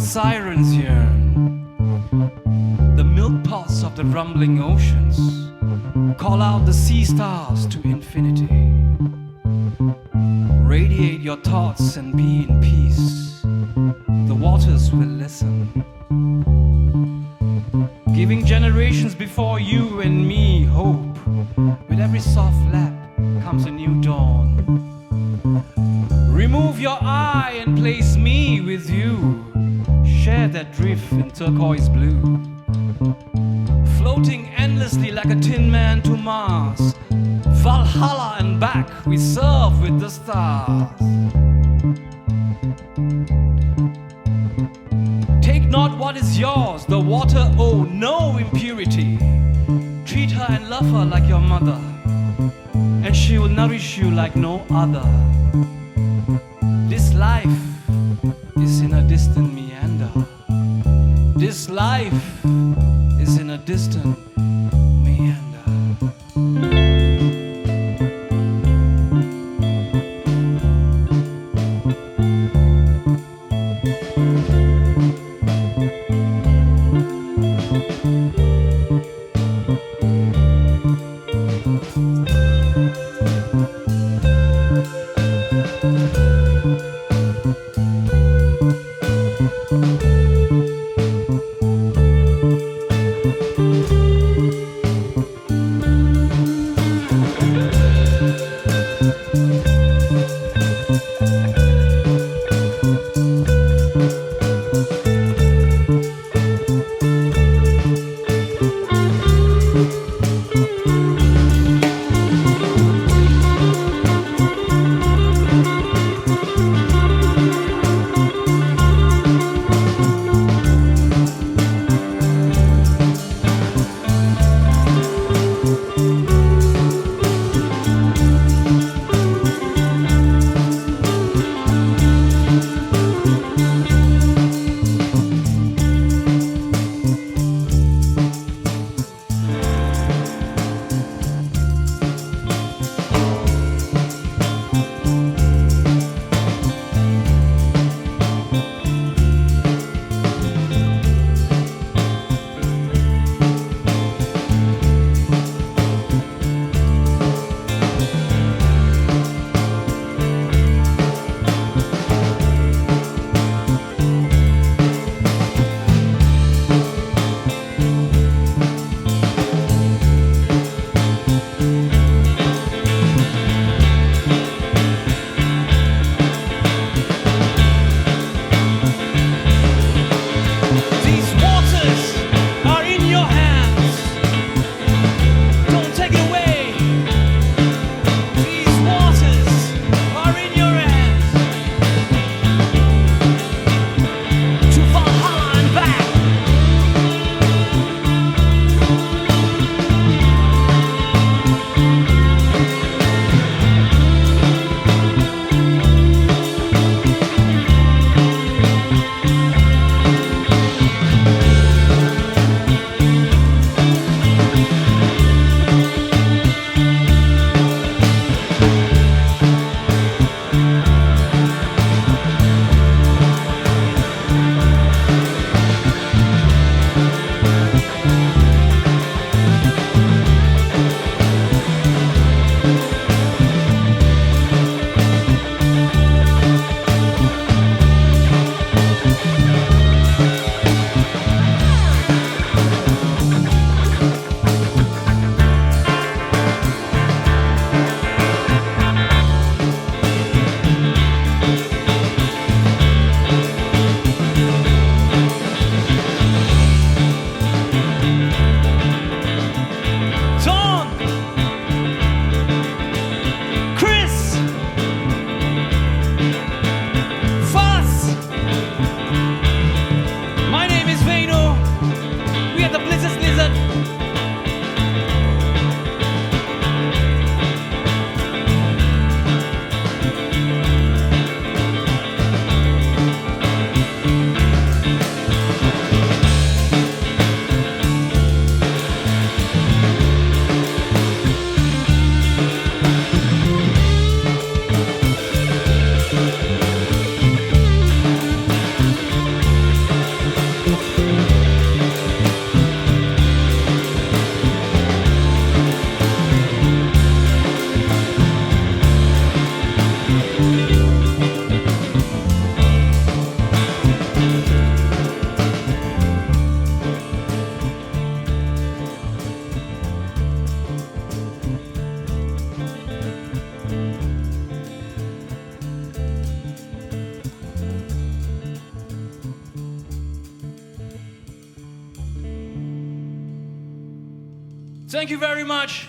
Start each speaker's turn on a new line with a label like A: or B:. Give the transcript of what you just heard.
A: sirens yearn. The milk pots of the rumbling oceans call out the sea stars to infinity. Radiate your thoughts and be in peace. The waters will listen. Giving generations before you and me hope. With every soft lap comes a new dawn. Remove your eye and place me with you. Share that drift in turquoise blue. Floating endlessly like a tin man to Mars. Valhalla and back, we surf with the stars. Take not what is yours, the water owe no impurity. Treat her and love her like your mother, and she will nourish you like no other. This life is in a distant meander. This life is in a distant meander. Thank you very much.